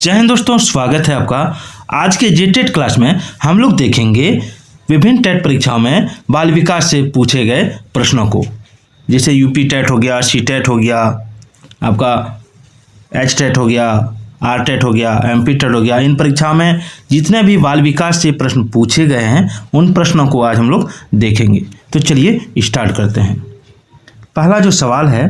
जय हिंद दोस्तों, स्वागत है आपका। आज के जेटेट क्लास में हम लोग देखेंगे विभिन्न टेट परीक्षाओं में बाल विकास से पूछे गए प्रश्नों को। जैसे यूपी टेट हो गया, सी टेट हो गया, आपका एच टेट हो गया, आर टेट हो गया, एमपी टेट हो गया। इन परीक्षाओं में जितने भी बाल विकास से प्रश्न पूछे गए हैं उन प्रश्नों को आज हम लोग देखेंगे। तो चलिए स्टार्ट करते हैं। पहला जो सवाल है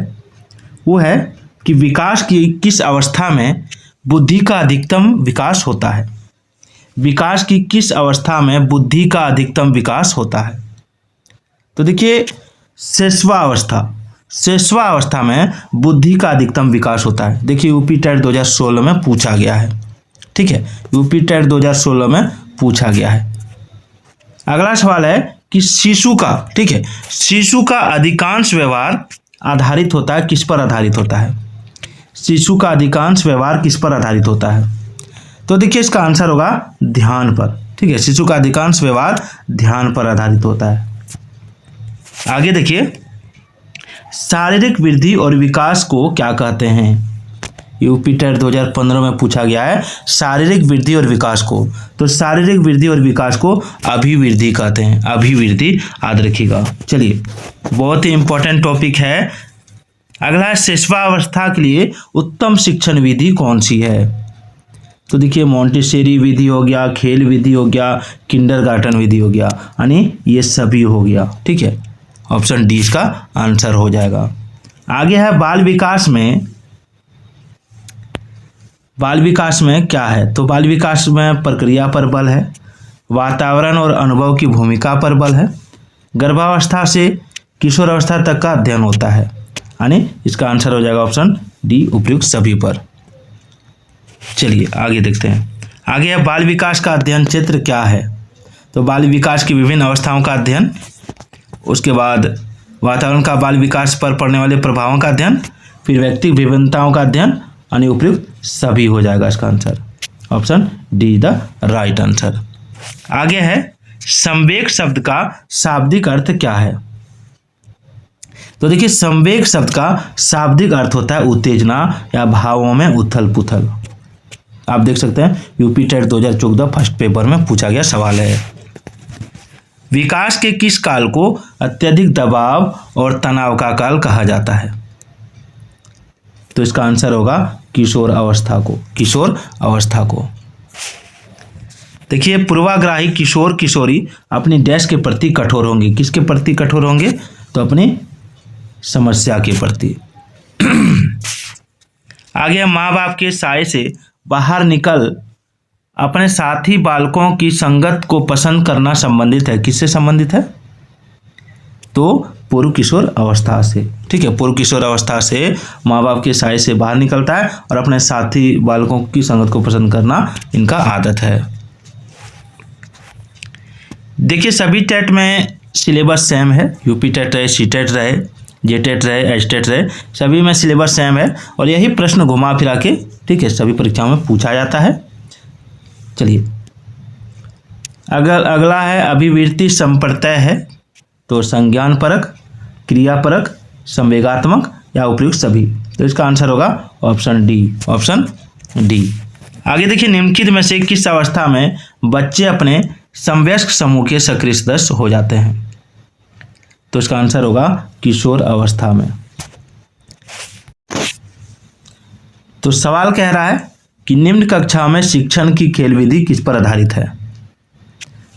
वो है कि विकास की किस अवस्था में बुद्धि का अधिकतम विकास होता है। विकास की किस अवस्था में बुद्धि का अधिकतम विकास होता है? तो देखिए, शेषवा अवस्था में बुद्धि का अधिकतम विकास होता है। देखिए, यूपी टेट 2016 में पूछा गया है। ठीक है, यूपी टेट 2016 में पूछा गया है। अगला सवाल है कि शिशु का, ठीक है, शिशु का अधिकांश व्यवहार आधारित होता है, किस पर आधारित होता है? शिशु का अधिकांश व्यवहार किस पर आधारित होता है? तो देखिए, इसका आंसर होगा ध्यान पर। ठीक है, शिशु का अधिकांश व्यवहार ध्यान पर आधारित होता है। आगे देखिए, शारीरिक वृद्धि और विकास को क्या कहते हैं? यूपी टेट 2015 में पूछा गया है शारीरिक वृद्धि और विकास को। तो शारीरिक वृद्धि और विकास को अभिवृद्धि कहते हैं। अभिवृद्धि याद रखिएगा। चलिए, बहुत ही इंपॉर्टेंट टॉपिक है। अगला, शेषवा अवस्था के लिए उत्तम शिक्षण विधि कौन सी है? तो देखिए, मोंटेसरी विधि हो गया, खेल विधि हो गया, किंडरगार्टन विधि हो गया, यानी ये सभी हो गया। ठीक है, ऑप्शन डी इसका आंसर हो जाएगा। आगे है बाल विकास में क्या है? तो बाल विकास में प्रक्रिया पर बल है, वातावरण और अनुभव की भूमिका पर बल है, गर्भावस्था से किशोरावस्था तक का अध्ययन होता है, यानी इसका आंसर हो जाएगा ऑप्शन डी, उपयुक्त सभी पर। चलिए आगे देखते हैं। आगे है बाल विकास का अध्ययन क्षेत्र क्या है? तो बाल विकास की विभिन्न अवस्थाओं का अध्ययन, उसके बाद वातावरण का बाल विकास पर पड़ने वाले प्रभावों का अध्ययन, फिर व्यक्तिगत विभिन्नताओं का अध्ययन, यानी उपयुक्त सभी हो जाएगा इसका answer. Option D the right answer. आगे है संवेग शब्द का शाब्दिक अर्थ क्या है? तो देखिए, संवेग शब्द का शाब्दिक अर्थ होता है उत्तेजना या भावों में उथल पुथल। आप देख सकते हैं यूपी टेट 2014 फर्स्ट पेपर में पूछा गया सवाल है। विकास के किस काल को अत्यधिक दबाव और तनाव का काल कहा जाता है? तो इसका आंसर होगा किशोर अवस्था को। देखिए, पूर्वाग्राही किशोर किशोरी अपनी डैश के प्रति कठोर होंगे। किसके प्रति कठोर होंगे? तो अपनी समस्या के प्रति। आगे माँ बाप के साए से बाहर निकल अपने साथी बालकों की संगत को पसंद करना संबंधित है। किससे संबंधित है? तो पूर्व किशोर अवस्था से। ठीक है, पूर्व किशोर अवस्था से माँ बाप के साए से बाहर निकलता है और अपने साथी बालकों की संगत को पसंद करना इनका आदत है। देखिए, सभी टेट में सिलेबस सेम है। यूपी टेट रहे, सी टेट रहे, जे टेट रहे, एच टेट रहे, सभी में सिलेबस सेम है और यही प्रश्न घुमा फिरा के, ठीक है, सभी परीक्षाओं में पूछा जाता है। चलिए, अगला है अभिवृत्ति संप्रत्यय है। तो संज्ञान परक, क्रिया परक, संवेगात्मक या उपयुक्त सभी। तो इसका आंसर होगा ऑप्शन डी। आगे देखिए, निम्नलिखित में से किस अवस्था में बच्चे अपने समवयस्क समूह के सक्रिय सदस्य हो जाते हैं? तो इसका आंसर होगा किशोर अवस्था में। तो सवाल कह रहा है कि निम्न कक्षा में शिक्षण की खेल विधि किस पर आधारित है?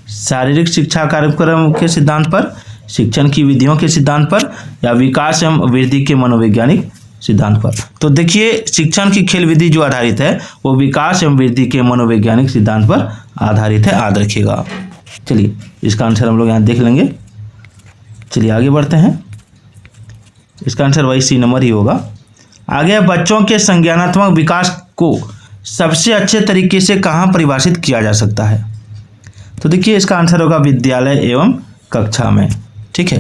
शारीरिक शिक्षा कार्यक्रम के सिद्धांत पर, शिक्षण की विधियों के सिद्धांत पर, या विकास एवं वृद्धि के मनोवैज्ञानिक सिद्धांत पर। तो देखिए, शिक्षण की खेल विधि जो आधारित है वो विकास एवं वृद्धि के मनोवैज्ञानिक सिद्धांत पर आधारित है, याद रखिएगा। चलिए, इसका आंसर हम लोग यहाँ देख लेंगे। चलिए आगे बढ़ते हैं। इसका आंसर वही सी नंबर ही होगा। आगे बच्चों के संज्ञानात्मक विकास को सबसे अच्छे तरीके से कहाँ परिभाषित किया जा सकता है? तो देखिए, इसका आंसर होगा विद्यालय एवं कक्षा में। ठीक है,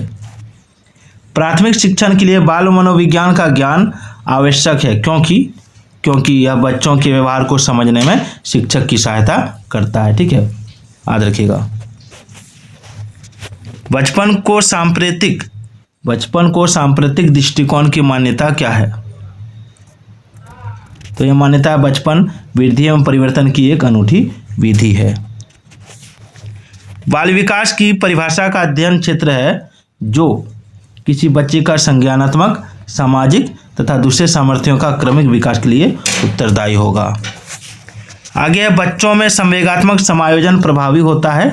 प्राथमिक शिक्षण के लिए बाल मनोविज्ञान का ज्ञान आवश्यक है। क्योंकि यह बच्चों के व्यवहार को समझने में शिक्षक की सहायता करता है। ठीक है, याद रखिएगा। बचपन को सांप्रतिक दृष्टिकोण की मान्यता क्या है? तो यह मान्यता बचपन, वृद्धि एवं परिवर्तन की एक अनूठी विधि है। बाल विकास की परिभाषा का अध्ययन क्षेत्र है जो किसी बच्चे का संज्ञानात्मक, सामाजिक तथा दूसरे सामर्थ्यों का क्रमिक विकास के लिए उत्तरदायी होगा। आगे बच्चों में संवेगात्मक समायोजन प्रभावी होता है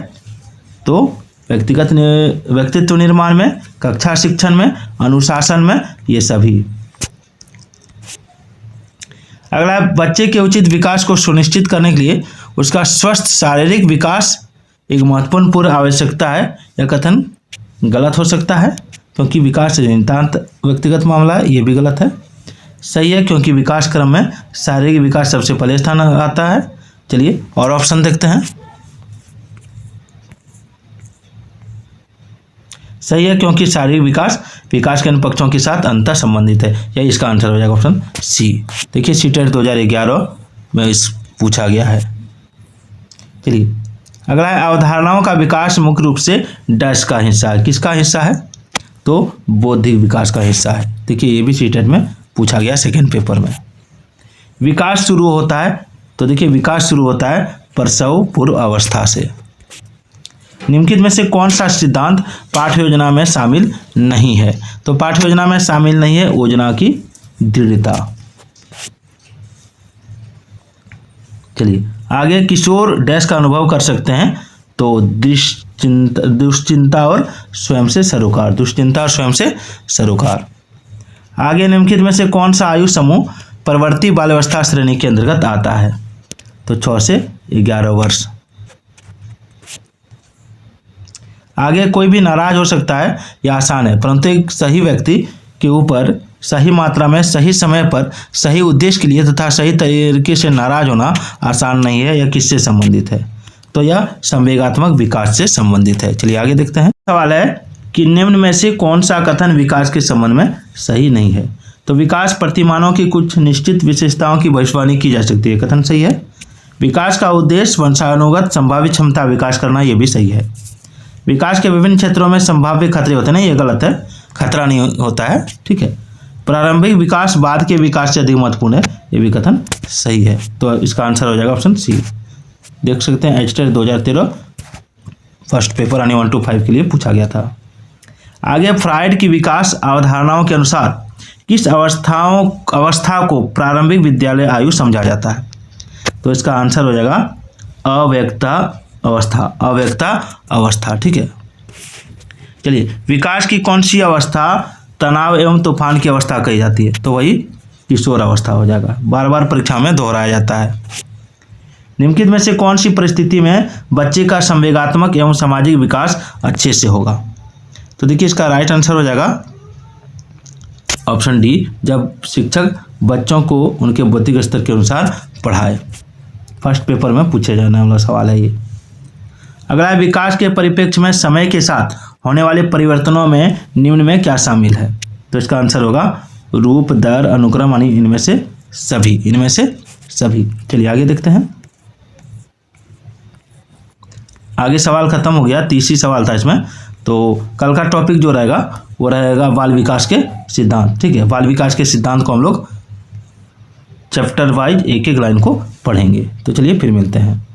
तो व्यक्तित्व निर्माण में, कक्षा शिक्षण में, अनुशासन में, ये सभी। अगला, बच्चे के उचित विकास को सुनिश्चित करने के लिए उसका स्वस्थ शारीरिक विकास एक महत्वपूर्ण पूर्व आवश्यकता है। यह कथन गलत हो सकता है क्योंकि विकास से नितांत व्यक्तिगत मामला है, ये भी गलत है। सही है क्योंकि विकास क्रम में शारीरिक विकास सबसे पहले स्थान आता है। चलिए और ऑप्शन देखते हैं। सही है क्योंकि शारीरिक विकास के अन्य पक्षों के साथ अंतर संबंधित है। यही इसका आंसर हो जाएगा ऑप्शन सी। देखिए सीटेट 2011 में इस पूछा गया है। चलिए अगला है, अवधारणाओं का विकास मुख्य रूप से डैश का हिस्सा है। किसका हिस्सा है? तो बौद्धिक विकास का हिस्सा है। देखिए ये भी सीटेट में पूछा गया सेकंड पेपर में। विकास शुरू होता है तो देखिए विकास शुरू होता है प्रसव पूर्व अवस्था से। निम्नलिखित में से कौन सा सिद्धांत पाठ्य योजना में शामिल नहीं है? तो पाठ्य योजना में शामिल नहीं है योजना की दृढ़ता। चलिए आगे, किशोर डैश का अनुभव कर सकते हैं तो दुश्चिंता और स्वयं से सरोकार, दुश्चिंता और स्वयं से सरोकार। आगे, निम्नलिखित में से कौन सा आयु समूह प्रवर्ती बाल्यावस्था श्रेणी के अंतर्गत आता है? तो 6 से 11 वर्ष। आगे, कोई भी नाराज हो सकता है, यह आसान है, परंतु एक सही व्यक्ति के ऊपर सही मात्रा में, सही समय पर, सही उद्देश्य के लिए तथा सही तरीके से नाराज होना आसान नहीं है। यह किससे संबंधित है? तो यह संवेगात्मक विकास से संबंधित है। चलिए आगे देखते हैं। सवाल है कि निम्न में से कौन सा कथन विकास के संबंध में सही नहीं है? तो विकास प्रतिमानों की कुछ निश्चित विशेषताओं की भविष्यवाणी की जा सकती है, कथन सही है। विकास का उद्देश्य वंशानुगत संभावित क्षमता विकास करना, यह भी सही है। विकास के विभिन्न क्षेत्रों में संभाव्य खतरे होते हैं, नहीं, ये गलत है, खतरा नहीं होता है, ठीक है। प्रारंभिक विकास बाद के विकास से अधिक महत्वपूर्ण है, ये भी कथन सही है। तो इसका आंसर हो जाएगा ऑप्शन सी। देख सकते हैं एचटेट 2013 फर्स्ट पेपर यानी 1 to 5 के लिए पूछा गया था। आगे, फ्राइड की विकास अवधारणाओं के अनुसार किस अवस्था को प्रारंभिक विद्यालय आयु समझा जाता है? तो इसका आंसर हो जाएगा अव्यक्ता अवस्था, ठीक है। चलिए, विकास की कौन सी अवस्था तनाव एवं तूफान की अवस्था कही जाती है? तो वही किशोर अवस्था हो जाएगा, बार बार परीक्षा में दोहराया जाता है। निम्नलिखित में से कौन सी परिस्थिति में बच्चे का संवेगात्मक एवं सामाजिक विकास अच्छे से होगा? तो देखिए इसका राइट आंसर हो जाएगा ऑप्शन डी, जब शिक्षक बच्चों को उनके बौद्धिक स्तर के अनुसार पढ़ाए। फर्स्ट पेपर में पूछे जाने वाला सवाल है ये। अगला, विकास के परिप्रेक्ष्य में समय के साथ होने वाले परिवर्तनों में निम्न में क्या शामिल है? तो इसका आंसर होगा रूप, दर, अनुक्रम, यानी इनमें से सभी। चलिए आगे देखते हैं। आगे सवाल खत्म हो गया, तीसरी सवाल था इसमें। तो कल का टॉपिक जो रहेगा वो रहेगा बाल विकास के सिद्धांत, ठीक है। बाल विकास के सिद्धांत को हम लोग चैप्टर वाइज एक एक लाइन को पढ़ेंगे। तो चलिए फिर मिलते हैं।